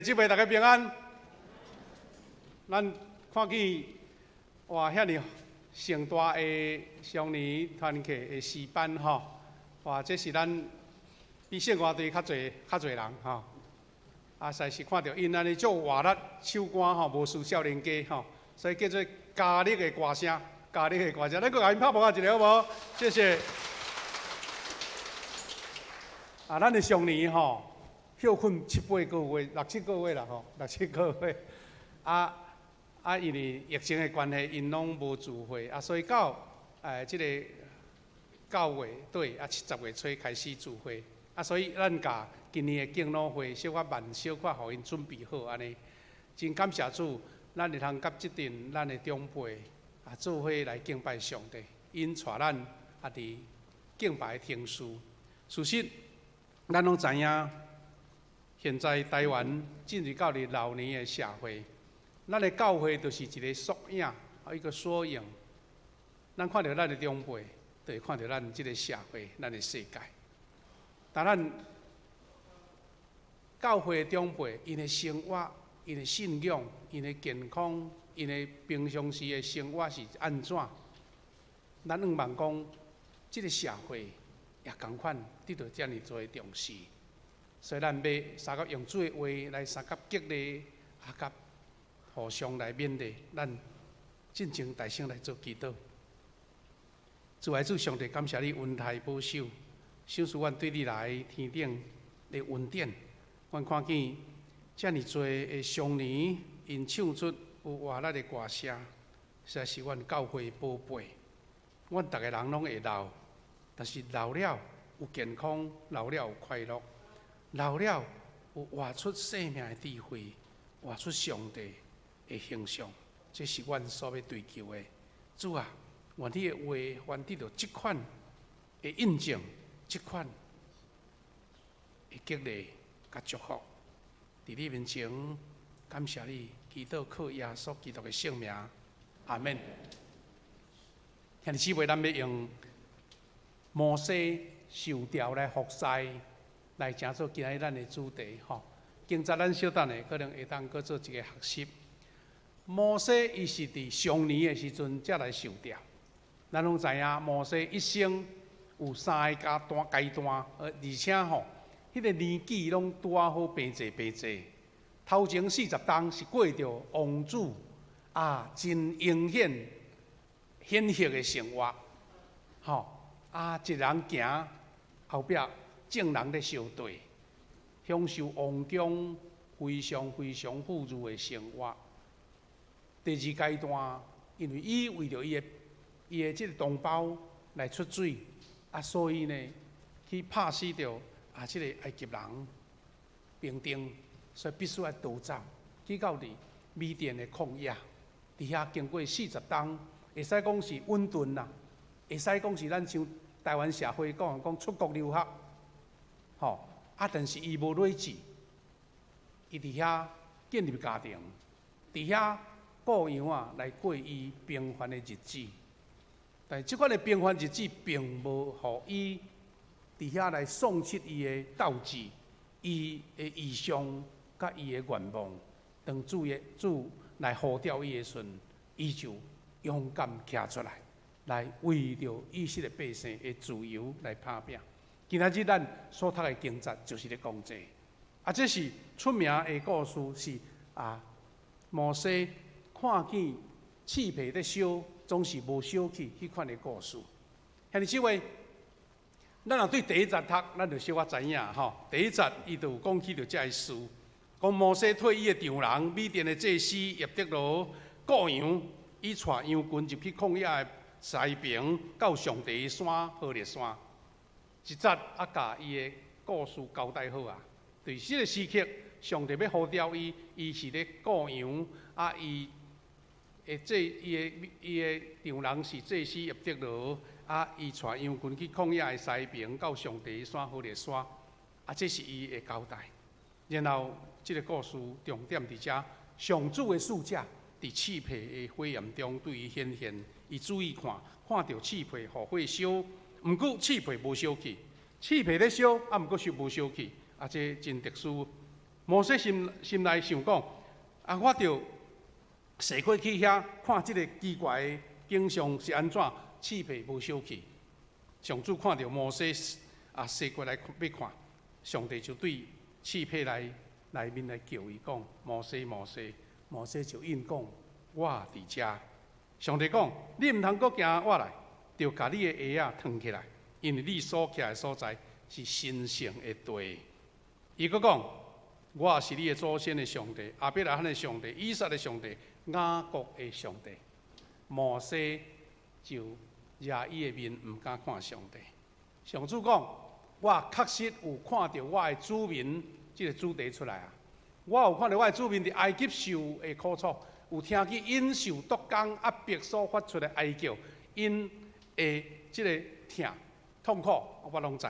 姊妹大家平安。咱看见哇，遐尼盛大的双年团契的诗班吼，哇，这是咱比县外地较侪人吼。啊，实在是看到因安尼足活力唱歌吼，无输少年家吼，所以叫做加力的歌声，加力的歌声。咱搁甲因拍拍一个好无？谢谢。啊，咱的上年吼。 休困7、8个月，6、7个月啦吼，6、7个月。因为疫情的关系，因拢无聚会啊，所以到即个9月对70月初开始聚会啊，所以咱甲今年的敬老会小可慢小可，互因准备好安尼。真感谢主，咱会通甲即阵咱的长辈做伙来敬拜上帝，因带咱伫敬拜的听事。事实，咱拢知影。 现在台湾进入到老年的社会，咱的教会就是一个缩影，一个缩影。咱看到咱的长辈，就会看到咱这个社会、咱的世界。但咱教会的长辈，因的生活、因的信仰、因的健康、因的平常时的生活是安怎？咱希望讲，这个社会也同款得到这样多的重视。 所以咱要三甲用主的话来三甲激励，甲互相来勉励，咱进前大声来做祈祷。主爱主上帝，感谢你恩待保守，赏赐阮对你来天顶的恩典。阮看见遮尔多的上年，因唱出有活力的歌声，实在是阮教会宝贝。阮逐个人拢会老，但是老了有健康，老了有快乐。 老了，有活出生命的智慧，活出上帝的形象，这是阮所要追求的。主啊，愿你的话，愿得到这款的印证，这款的激励甲祝福。伫你面前，感谢你，祈祷靠耶稣基督的圣名，阿门。兄弟姊妹，咱要用摩西受条来服侍。 来讲做今日咱的主题吼，今早咱小等下可能会当搁做一个学习。摩西伊是伫上年的时阵才来受调，咱拢知影摩西一生有3个阶段，而且吼，迄个年纪拢拄好平济。头前40冬是过着王子真英显赫的生活，吼一人行后壁。 众人咧相对，享受王宫非常富裕的生活。第2阶段，因为伊为着伊的这个同胞来出水，所以呢，去拍死掉这个埃及人兵丁，所以必须要逃走，去到米甸的旷野，伫遐经过40冬，会使讲是稳顿啦，会使讲是咱像台湾社会讲出国留学。 吼但是伊无睿智，伊伫遐建立家庭，伫遐顾样来过伊平凡的日子。但是即款的平凡日子，并无互伊伫遐来丧失伊的斗志、伊的意向、甲伊的愿望。当主来呼召伊的时阵，伊就勇敢站出来，来为着以色列百姓的自由来打拼。 今仔日咱所读的经节就是咧讲这，这是出名的故事，是摩西看见刺皮咧烧，总是无烧去迄款的故事。兄弟姊妹，咱若对第1节读，咱就小可知影吼。第1节伊就有讲起着这个事，讲摩西退伊的丈人米甸的祭司叶德罗雇羊，伊带羊群入去旷野的西边，到上帝的山何烈山。 一节甲伊的故事交代好啊。对这个时刻，上帝要呼召伊，伊是咧雇羊伊的丈人是祭司叶德罗伊带羊群去旷野的西边，到上帝的山何烈山这是伊的交代。然后，这个故事重点伫遮，上主的使者伫刺皮的火焰中对伊显现，伊注意看到刺皮互火烧。 毋过刺皮无烧去，刺皮咧烧，毋过是无烧去，这真特殊。摩西心内想讲，啊，我着坐过去遐看即个奇怪的景象是安怎，气魄无小气。上主看到摩西啊，坐过来要看，上帝就对气魄内面来叫伊讲：摩西，摩西，摩西就应讲：我伫遮。上帝讲：你毋通阁行我来，着甲你的鞋啊脱起来，因为你所徛的所在是神圣的地。伊阁讲：我是你的祖先的上帝，亚伯拉罕的上帝，以撒的上帝，雅各的上帝。摩西就压伊的面，毋敢看上帝。上主讲：我确实有看到我的子民即个主题出来啊！我有看到我的子民伫埃及受的苦楚，有听见因受毒工压迫所发出的哀叫，因的即个痛苦，我拢知。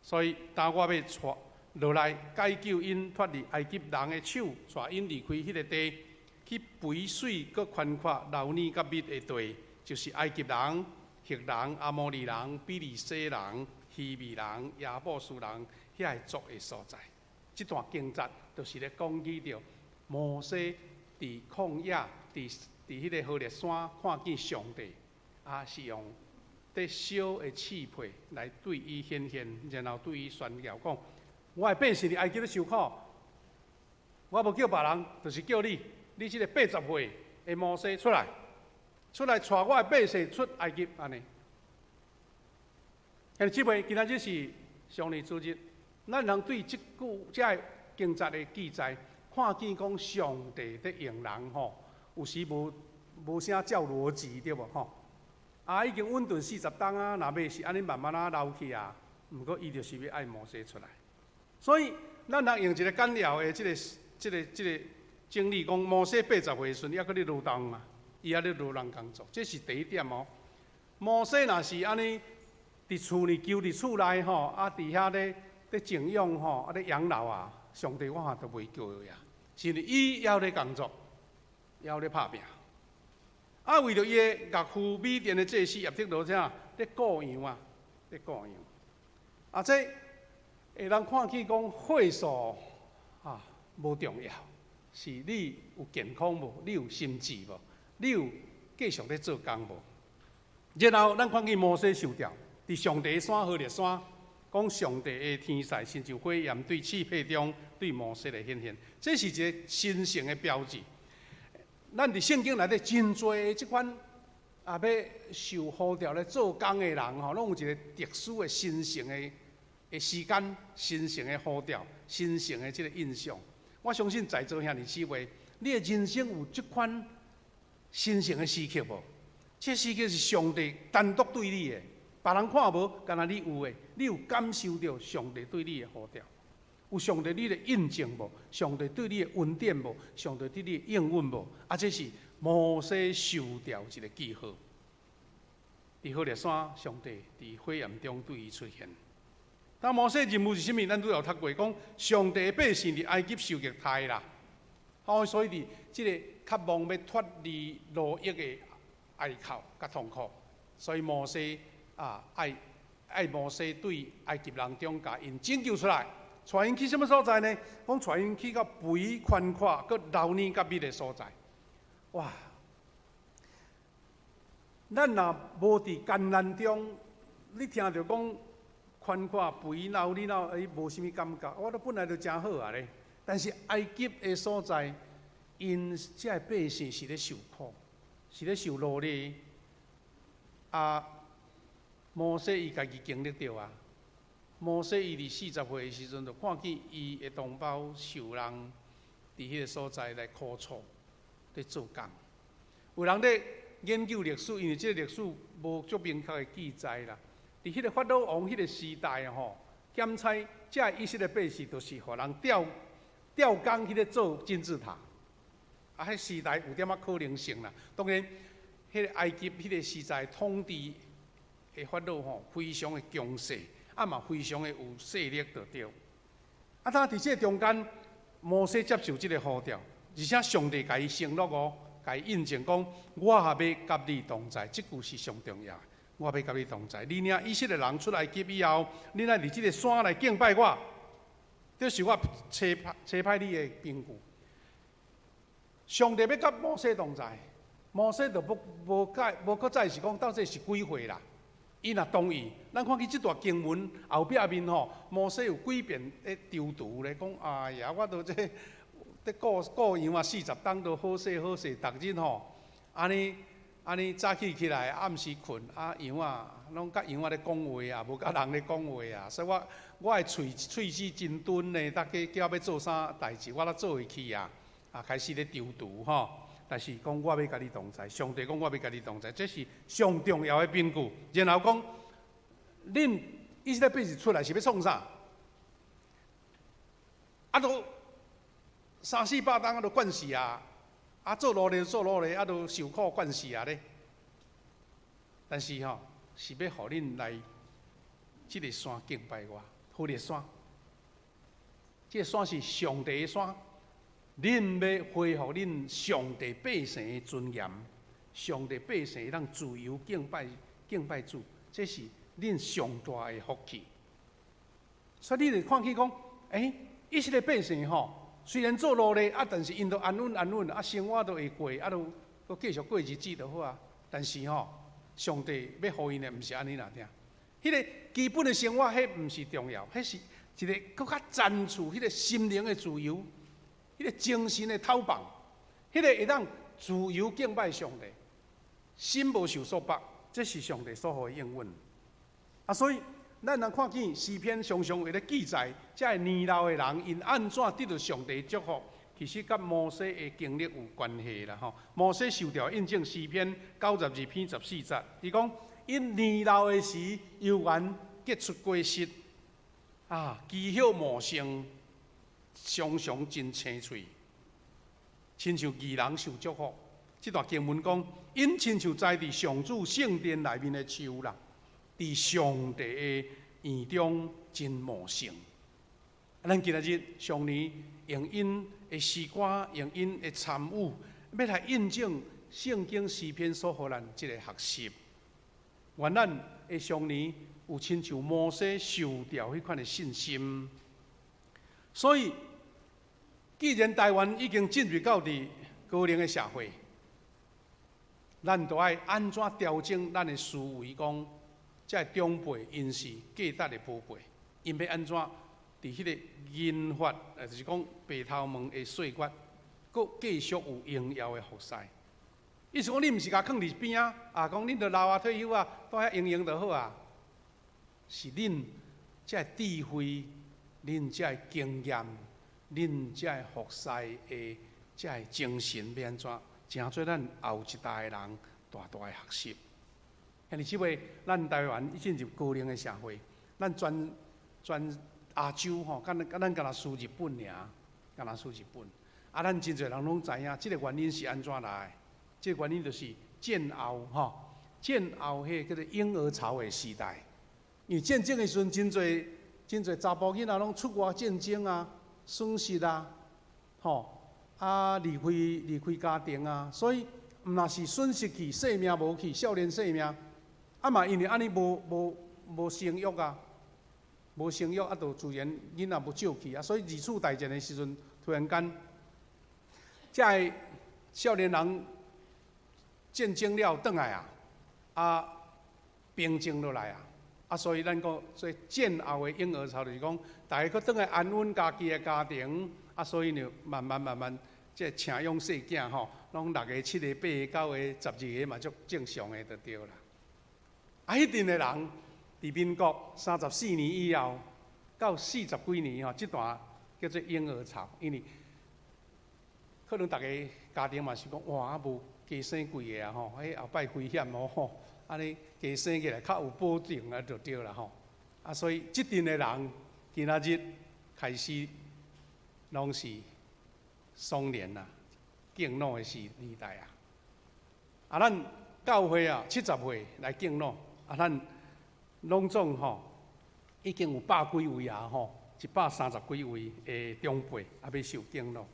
所以，当我要带落来解救因脱离埃及人的手，带因离开迄个地，去肥水搁宽阔、流奶甲蜜的地，就是埃及人、赫人、阿摩利人、比利洗人、希米人、亚布斯人遐个族的所在。这段经节就是咧讲起着摩西伫旷野、伫迄个何烈山看见上帝，啊是用得小的气魄来对伊显现，然后对伊宣告讲：我的百姓伫埃及咧受苦，我无叫别人，就是叫你，你这个80岁的摩西出来带我的百姓出埃及安尼。但姊妹，今仔日是上帝主日，咱通对即个经节的记载，看见讲上帝在用人吼，有时无啥照逻辑对无吼？啊，已经稳顿40冬啊，若要是安尼慢慢啊流去啊，毋过伊就是要爱摩西出来。所以，咱若用一个简要的即个经历，讲摩西80岁时阵，还搁咧劳动嘛，伊还咧劳动工作，这是第一点哦。摩西若是安尼伫厝里求伫厝内吼，啊，伫遐咧静养吼，啊咧养老啊，上帝我也都袂叫伊啊，是因为伊还咧工作，还咧拍拼。啊，为着伊的岳父米甸的祭司叶忒罗啥咧顾养啊，咧顾养。啊，这会人看起讲岁数啊无重要，是你有健康无？你有心智无？你有继续咧做工无？然后咱看见摩西受调，伫上帝山何烈山，讲上帝的天使亲像火焰对气魄中对摩西来显现，这是一个神圣的标志。咱伫圣经内底真多的即款啊，要受呼召来做工的人吼，拢有一个特殊的神圣的时间、神圣的呼召、神圣的即个印象。我相信在座遐尼姊妹，你的人生有即款神圣的时刻无？这时刻是上帝单独对你的，别人看无，敢若你有的，你有感受到上帝对你的呼召？有上帝你的印证无？上帝对你的恩典无？上帝对你的应允无？啊，这是摩西受调一个记号。伫何烈山，上帝伫火焰中对伊出现。当摩西任务是啥物？咱都有读过，讲上帝的百姓伫埃及受虐待啦，所以伫即个渴望要脱离奴役的哀哭甲痛苦，所以摩西啊爱摩西对埃及人中甲因拯救出来。带因去什么所在呢？讲带因去到肥宽阔、佮流奶甲蜜的所在。哇！咱若无伫艰难中，你听到讲宽阔、肥、流奶，无啥物感觉。我都本来就真好啊咧。但是埃及的所在，因这个百姓是咧受苦，是咧受奴隶。啊，摩西伊家己经历到啊。摩西伊伫40岁的时阵，就看见伊的同胞受人伫迄个所在来苦楚，咧做工。有人咧研究历史，因为这个历史无足明确的记载啦。伫迄个法老王迄个时代吼，检采这以色列百姓，就是互人吊工去咧做金字塔。啊，迄时代有点仔可能性啦。当然，迄个埃及迄个时代统治的法老吼，非常的强势。啊嘛，非常的有势力就对。啊，他伫这中间，摩西接受这个呼召，而且上帝甲伊承诺哦，甲伊印证讲，我也要甲你同在。这句是上重要的，我要甲你同在。你领以色列人出来埃及以后，你来伫这个山来敬拜我，这是我找派你的凭据。上帝要甲摩西同在，摩西就无搁再是讲到底是几岁啦？伊若同意，咱看去即段经文后壁面吼，摩西有几遍咧丢图咧讲，哎呀，我都这过样啊，40天都好势好势，逐日吼，安尼早起来，暗时困，羊啊，拢甲羊咧讲话啊，无甲人咧讲话啊，所以我的喙齿真钝咧，大家叫要做啥代志，我都做会去啊，开始咧丢图吼。但是讲我要甲你同在，上帝讲我要甲你同在，这是上重要的凭据。然后讲，恁以色列百姓出来是要创啥？都300-400天都惯死啊！做奴隶，都受苦惯死啊咧。但是吼，是要互恁来即个山敬拜我，好个山。即个山是上帝的山。恁要恢复恁上帝百姓的尊严，上帝百姓让自由敬拜主，这是恁上大的福气。所以你就看起讲，以色列百姓吼，虽然做奴隶但是因都安稳，生活都会过，都继续过日子就好啊。但是吼，上帝要互因的，毋是安尼啦，听。迄个基本的生活，迄毋是重要，迄是一个更较专注，迄个心灵的自由。迄个精神的透放，迄个会当自由敬拜上帝，心无受束缚，这是上帝所予的应允。所以咱人看见诗篇常常会咧记载，这年老的人因安怎得到上帝祝福，其实甲摩西的经历有关系啦吼。摩西受条印证诗篇92篇14节，伊讲因年老的时，犹原结出果实，枝叶茂盛。常常真青翠，亲像义人受祝福。这段经文讲，因亲像栽伫上主圣殿内面的树啦，伫上帝的院中真茂盛。咱今日上年用因的诗歌，用因的参悟，要来印证圣经诗篇所予咱这个学习。愿咱的上年有亲像摩西受掉迄款的信心。所以，既然台湾已经进入到伫高龄的社会，咱就要安怎调整咱的思维？讲，这长辈因是价值的宝贝，因要安怎伫迄个银发，就是讲白头毛的岁月，阁继续有荣耀的服侍。意思讲，你毋是甲囥伫边讲恁着老退休倒遐用就好啊，是恁这智慧。恁这经验，恁这服侍的这精神要安怎，成做咱后一代的人大大的学习。因为即位，咱台湾已进入高龄的社会，咱全亚洲吼，咱敢若输日本尔，敢若输日本。咱真侪人拢知影，即个原因是安怎来？即个原因就是战后迄叫做婴儿潮的时代，因为战争的时阵真侪查甫囡仔拢出外战争损失离开家庭所以毋若是损失去性命无去，少年性命嘛因为安尼无生育无生育就自然囡仔无少去所以二次大战的时阵，突然间，这少年人战争了转来平静落来所以咱讲，所以战后的婴儿潮就是讲，大家搁转来安稳家己的家庭所以就慢慢，即请养细囝拢6个、7个、8个、9个、12个嘛，足正常的就对啦。迄阵的人，伫民国34年以后到40几年这段叫做婴儿潮，因为可能大家家庭嘛是讲，哇，无加生几个迄后摆危险安尼加生起来较有保证就对啦所以即阵的人今仔日开始拢是壮年敬老的年代咱教会70岁来敬老咱拢总已经有100几位130几位的长辈要受敬老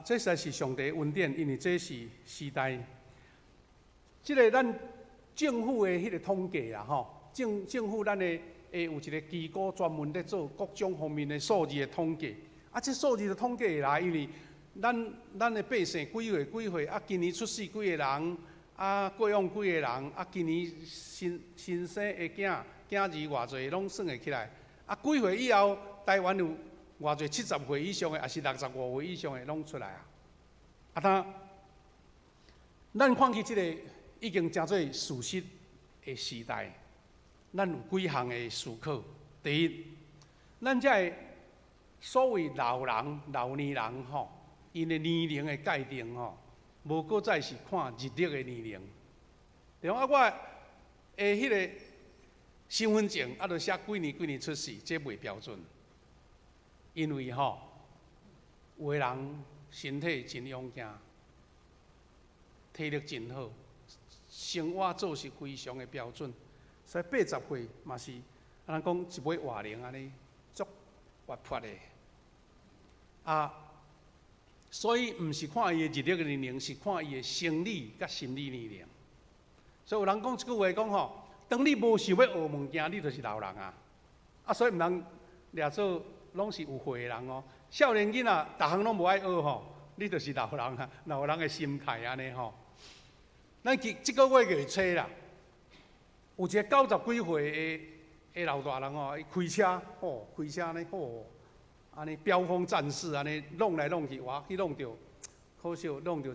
这实在是上帝恩典，因为这是时代。即个咱政府的迄个统计政府咱的有一个机构专门在做各种方面的数字的统计。啊，这数字的统计来，因为咱的百姓几岁，啊，今年出世几个人，啊，过往几个人，啊，今年新生的囝儿偌济，拢算会起来。啊，几岁以后，台湾有偌济70岁以上的，也是65岁以上的，拢出来啊。啊，咱看起这个已经真做事实的时代，咱有几项的思考。第一，咱这所谓老年人吼，因的年龄的界定吼，无搁再是看日历的年龄。对啊，我迄个身份证啊，著写几年出世，这袂标准。因为吼，有的人身体真勇健，体力真好，生活作息非常的标准，所以80岁嘛是，咱讲一尾活龄安尼，足活泼的。啊，所以毋是看伊的日历的年龄，是看伊的生理甲心理年龄。所以有人讲一句话讲吼，当你无想要学物件，你就是老人啊。啊，所以毋通掠做拢是有岁的人哦。少年囡仔逐项拢无爱学吼，你就是老人啊，老人的心态安尼吼。咱即个月月初啦，有一个90几岁的老大人哦，伊开车吼，开车安尼吼。安尼飙风战士安尼弄来弄去，哇，去弄着，可惜弄着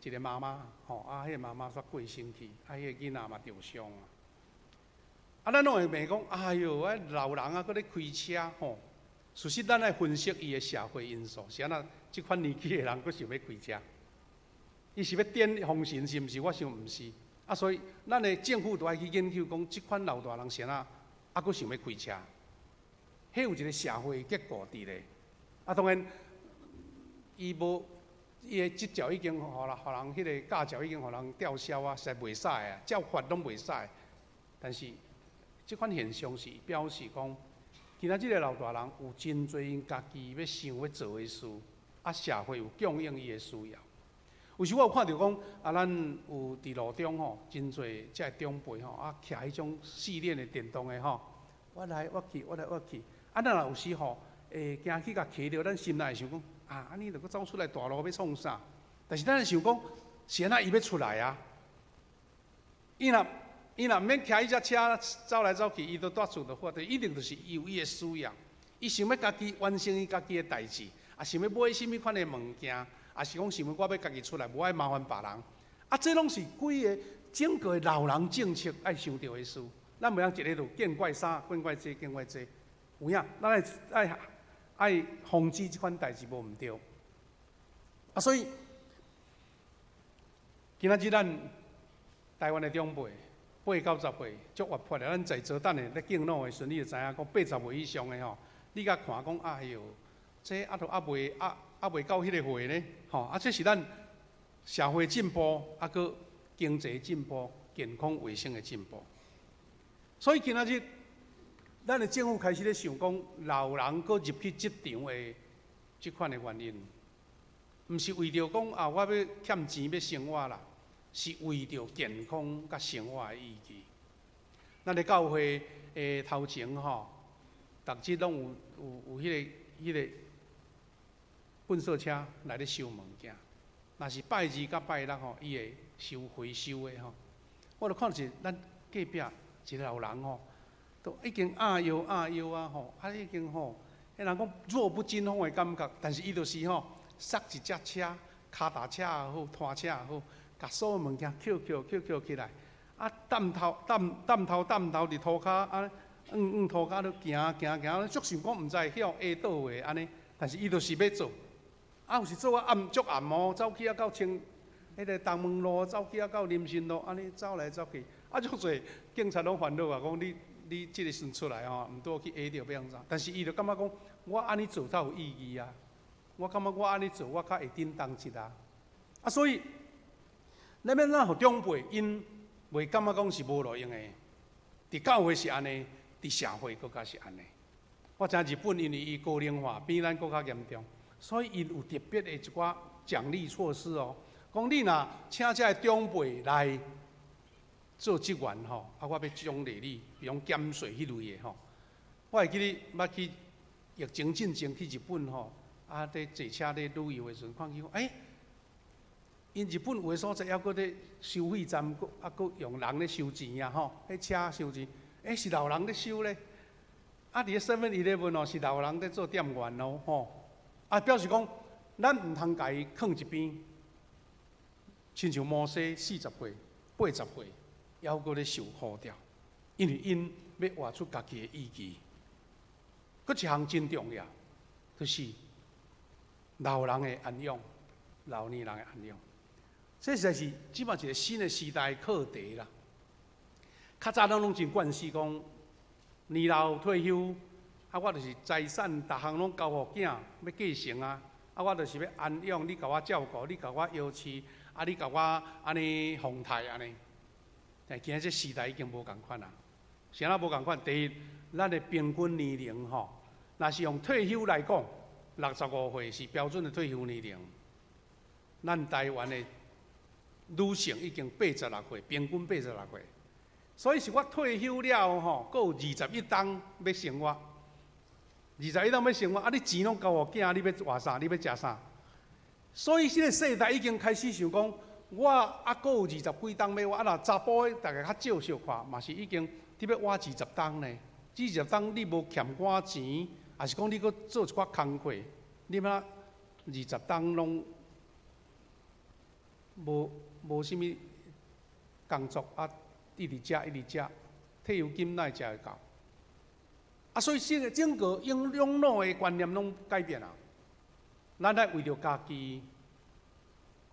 一个妈妈，吼，啊，迄个妈妈煞过身去，啊，迄个囡仔嘛受伤啊。啊，咱拢会骂讲，哎哟，啊，老人啊，搁咧开车吼。事实咱来分析伊的社会因素，是安那？即款年纪的人搁想要开车，伊是要点风神是毋是？我想毋是。啊，所以咱的政府都爱去研究讲，即款老大人是安那，啊，搁想要开车。迄有一个社会结构伫咧，啊，当然，伊的执照已经互人迄个驾照已经互人吊销啊，实在袂使啊，照法拢袂使。但是，即款现象是表示讲，今仔即个老大人有真侪因家己要想要做的事，啊，社会有供应伊的需要。有时我有看到讲，啊，咱有伫路中吼，真侪即个长辈吼，啊，骑迄种4轮的电动的吼，我来我去。啊，咱若有时吼，行去甲骑着，咱心内会想讲，啊，安尼著搁走出来大路要创啥？但是咱会想讲，是安那伊要出来啊？伊若毋免骑伊只车走来走去，伊都住厝就好，一定就是伊有伊的需要，伊想要家己完成伊家己的代志，啊，想要买什么款的物件，啊是讲想要我要家己出来，无爱麻烦别人。啊，这拢是规个整个老人政策爱想到的事。咱袂通一日就见怪啥，见怪这。有影，咱爱防止即款代志无毋对。啊，所以今仔日咱台湾的长辈80-90岁足活泼的，咱在座等下咧敬老的时阵，你就知影讲80岁以上的吼，你甲看讲，哎哟，这啊未到迄个岁呢，吼，啊，这是咱社会进步，啊，搁经济进步、健康卫生的进步。所以今仔日。咱的政府开始咧想讲，老人搁入去职场的即款的原因，毋是为着讲啊，我要欠钱要生活啦，是为着健康甲生活的意义。咱的教会头前吼，逐日拢有迄个粪扫车来咧收物件。若是拜二甲拜六吼，伊会回收的吼。我著看是咱隔壁一个老人吼。都已经摇啊吼，啊已经吼，迄人讲弱不禁风的感觉，但是伊就是吼，塞一只车，脚踏车也好，拖车也好，甲所有物件捡起来，啊担头伫涂骹，啊涂骹都行，足想讲毋知晓下倒的安尼，但是伊就是要做，啊有时做啊足暗哦，走去啊到迄个东门路，走去啊到林信路，安尼走来走去，啊足侪警察拢烦恼啊，讲你即个时阵出来吼，毋多去下着要安怎？但是伊就感觉讲，我安尼做才有意义啊！我感觉我安尼做，我较会振动一啊！啊，所以咱要怎互长辈因袂感觉讲是无路用的？伫教会是安尼，伫社会更加是安尼。我知日本因为伊高龄化比咱更加严重，所以因有特别的一寡奖励措施哦。讲你若请这长辈来。做职员吼，啊，我要奖励你，比如减税迄类的吼，我会记得捌去疫情进前去日本吼，伫坐车咧旅游的时阵，看见因日本有的所在还搁咧收费站，搁用人咧收钱啊吼，迄车收钱，是老人咧收咧。伫咧 7-11 是老人咧做店员咯吼，表示讲咱毋通家己囥一边，亲像摩西40岁、80岁，还搁咧受苦掉，因为因要活出家己的意志。搁一项真重要，就是老人的安养，老年人的安养。这实在是即马一个新的时代课题啦。较早咱拢真惯势讲，年老退休，我就是财产，逐项拢交互囝要继承啊。我就是要安养，你甲我照顾，你甲我摇饲，你甲我安尼奉泰安尼。但今仔这时代已经无共款啦。啥物无共款？第一，咱的平均年龄吼，若是用退休来讲，65岁是标准的退休年龄。咱台湾的女性已经86岁，平均86岁。所以是我退休了吼，还有21档要生活。21档要生活，你钱拢交互囝，你要活啥？你要食啥？所以，这个世代已经开始想讲，我还有20几档要活，若查甫的大概较少小看，嘛是已经你要活20档呢。这20档你无欠我钱，还是讲你搁做一寡工课，你若20档拢无啥物工作一直食，退休金哪会食会到？所以整个养老的观念拢改变啊！咱来为着家己，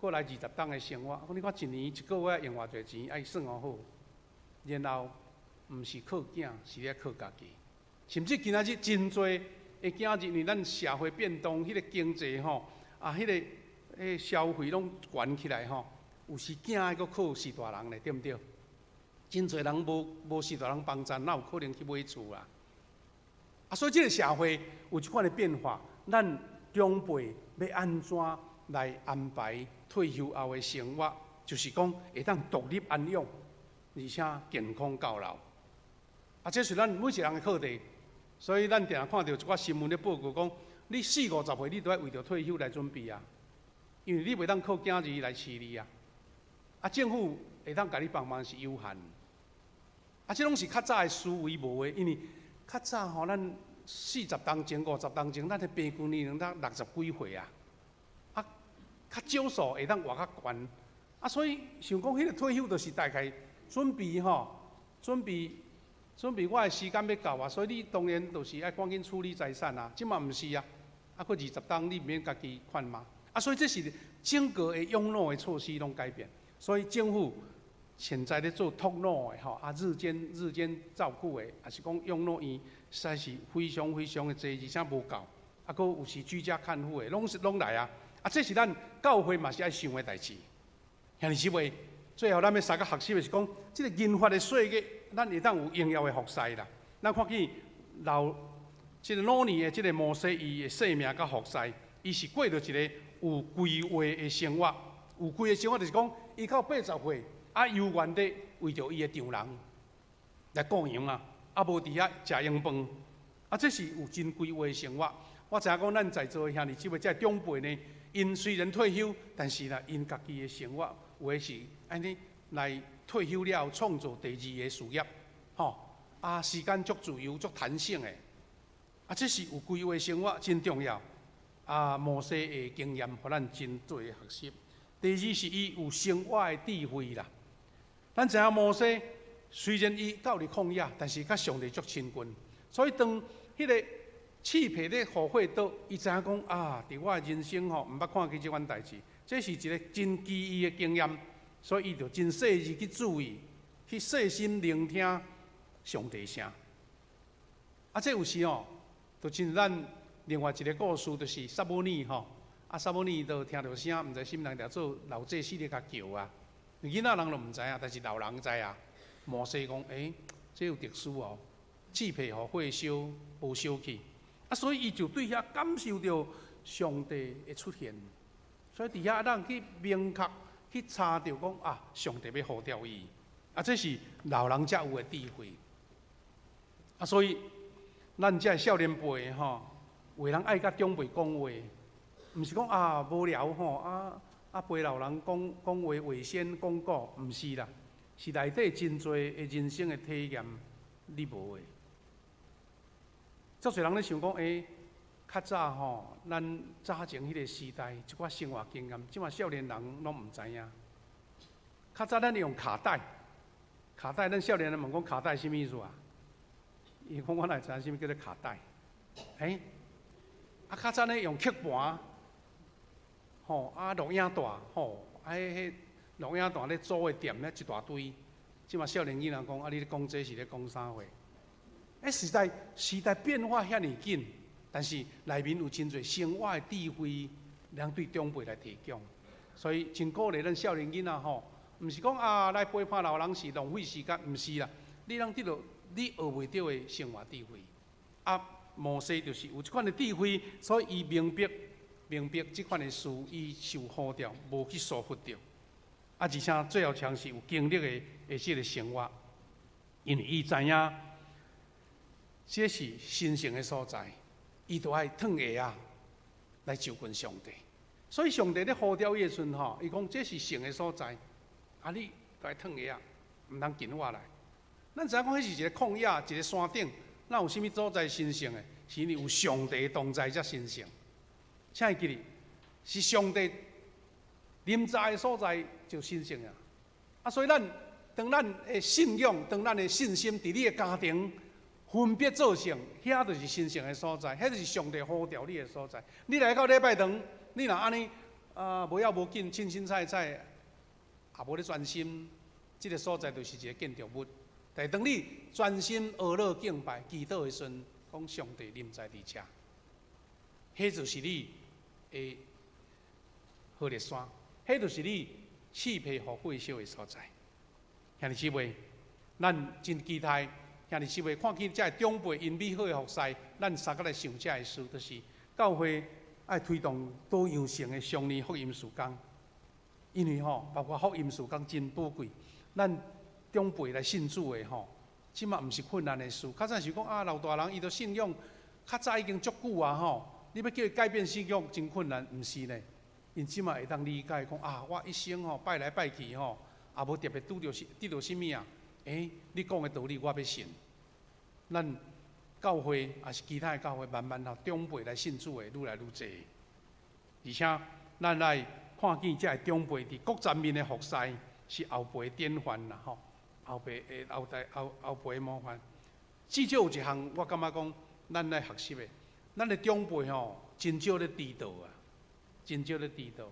过来20档的生活。你看一年一个月用偌济钱，爱算好。然后，毋是靠囝，是咧靠家己。甚至今仔日真侪的囝日，因为咱社会变动，迄个经济吼，迄个消费拢悬起来吼，有时囝还搁靠四大人咧，对毋对？真侪人无四大人帮衬，哪有可能去买厝啦？所以这个社会有一款的变化，咱长辈要安怎来安排退休后的生活？就是讲会当独立安养，而且健康到老。这是咱每一个人的课题。所以咱定看到一寡新闻咧报告讲，你40-50岁，你都要为着退休来准备啊，因为你袂当靠囝儿来饲你啊。政府会当甲你帮忙是有限。这拢是较早的思维无的，因为较早吼，咱40档前、50档前，咱的平均年龄才60几岁啊。较少数会当活较悬。所以想讲，迄个退休就是大概准备我的时间要到啊，所以你当然就是爱赶紧处理财产啊。即嘛毋是啊，搁20档你毋免家己款嘛。所以这是整个的养老的措施拢改变。所以政府现在咧做托老的吼，日间照顾的，也是讲养老院，实在是非常非常的多，而且无够。搁有时居家看护的，拢来啊。这是咱教会嘛是爱想的代志。兄弟姊妹，最后咱要三个学习的是讲，这个银发的岁月，咱会当有荣耀的服侍啦。咱看见这个老年的这个摩西，伊的生命甲服侍，伊是过着一个有规划的生活。有规划的生活就是讲，伊到80岁，悠远地为着伊的丈人来供养啊，无伫遐食用饭，这是有真规划的生活。我知影讲，咱在座的兄弟姊妹，这长辈呢，因虽然退休，但是呢，因家己的生活有的是安尼来退休了，创造第二个事业，时间足自由、足弹性的，这是有规划的生活真重要。摩西的经验，互咱真多的学习。第二是伊有生活的智慧啦。咱知影摩西虽然伊到伫旷野，但是甲上帝足亲近，所以当迄个刺皮咧互火倒，伊知影讲伫我的人生毋捌看见即款代志，这是一个真奇异的经验，所以伊就真细致去注意，去细心聆听上帝声。这有时就亲咱另外一个故事，就是撒母耳撒母耳就听到声，毋知心内底做老祭司咧甲叫啊。囡仔人就毋知影，但是老人知啊。摩西讲：这有特殊刺皮互火烧，无烧去。所以伊就对遐感受到上帝的出现。所以伫遐咱去明确去查到讲上帝要呼召伊。这是老人才有的智慧。所以咱这少年辈吼，有人爱甲长辈讲话，毋是讲啊无聊吼陪老人讲话话先讲古，毋是啦，是内底真侪的人生的体验你无的。足侪人咧想讲，较早吼，咱早前迄个时代，一寡生活经验，即马少年人拢毋知影。较早咱用卡带，咱少年人问讲卡带什么意思啊？伊讲我哪会知影什么叫做卡带？较早咧用刻盘，录影带，迄录影带咧租的店咧一大堆。即马少年囡仔讲，你咧讲这是咧讲啥话？时代变化遐尼紧，但是内面有真侪生活的智慧，人对长辈来提供，所以真鼓励咱少年囡仔毋是讲来陪伴老人是浪费时间，毋是啦，你通得到你学袂到的生活智慧。摩西就是有即款的智慧，所以伊明白即款的事，伊受呼召，无去疏忽掉。而且最后常是有经历的即个生活，因为伊知影这是神圣的所在，伊就爱脱下来就近上帝。所以上帝咧呼召伊的时阵伊讲这是神的所在，你就爱脱下毋通紧我来。咱知影讲迄是一个旷野，一个山顶，哪有啥物所在神圣的？是因为有上帝同在才神圣。请会记哩，是上帝临在的所在就神圣啊！所以当咱的信仰，当咱的信心伫你的家庭分别做成，遐就是神圣的所在，遐就是上帝呼召你的所在。你来到礼拜堂，你若安尼无要无紧，清清菜菜，也无咧专心，这个所在就是一个建筑物。但是当你专心学乐敬拜、祈祷的时阵，讲上帝临在伫遮，迄就是你的好烈山，迄就是你赐配互贵小的所在。兄弟姊妹，咱真期待兄弟姊妹看见这长辈因美好的服侍，咱三个来想这个事，就是教会爱推动多样性的双年福音事工，因为包括福音事工真宝贵，咱长辈来信主的即嘛毋是困难的事。较早是讲老大人伊都信仰，较早已经足久你要叫伊改变信仰真困难，毋是呢？因即嘛会当理解讲我一生拜来拜去也无特别得到什么你讲的道理我要信。咱教会也是其他的教会，慢慢长辈来信主的愈来愈多，而且咱来看见这长辈伫各层面的服侍是后辈典范啦后辈的模范。至少有一项，我感觉讲，咱来学习的，咱的长辈真少咧迟到真少咧迟到，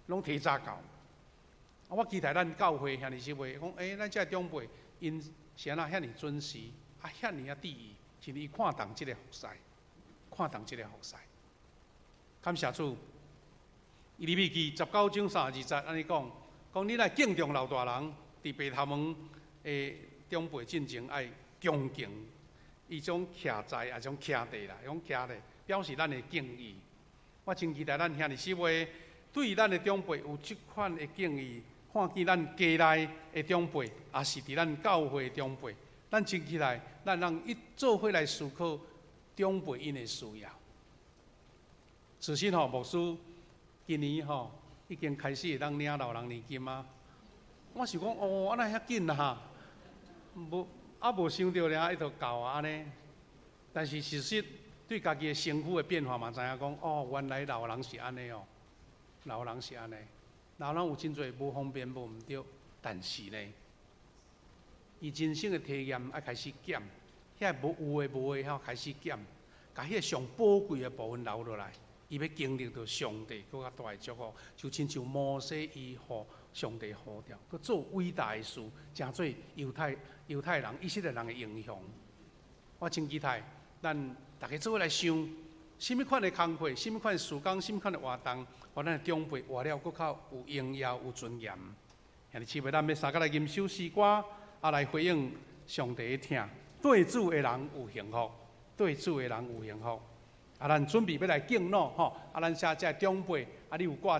拢提早到。我期待咱教会兄弟姊妹讲，咱这长辈因是安那遐尼准时，遐尼注意，是伊看重这个服侍，感谢主。利未记19章32节安尼讲你来敬重老大人，伫白头毛的长辈进前爱恭敬，伊种徛在也种徛地啦，种徛地表示咱的敬意。我真期待咱兄弟姊妹对咱的长辈有这款的敬意，看见咱家内的长辈，也是伫咱教会的长辈，咱真期待咱人一做伙来思考长辈因的需要。自身牧师今年已经开始会当领老人年金啊。我想讲安那遐紧啦无想到咧，一直到安尼。但是事实对家己的身躯的变化嘛，知影讲原来老人是安尼老人是安尼。老人有真侪无方便无毋对，但是呢，伊人生的体验爱开始减，遐无的开始减，甲迄个上宝贵的部分留落来。伊要经历到上帝更较大的祝福，就亲像摩西伊互上帝呼召，佮做伟大的事，成做犹太人、以色列人的英雄。我真期待咱大家做伙来想，什么款的工课、什么款的事工、什么款的活动，互咱的长辈活了更较有荣耀、有尊严。兄弟姊妹，咱要三个来吟首诗歌，来回应上帝的听。对主的人有幸福，对主的人有幸福。咱准备要来敬老咱写这长辈，你有挂这。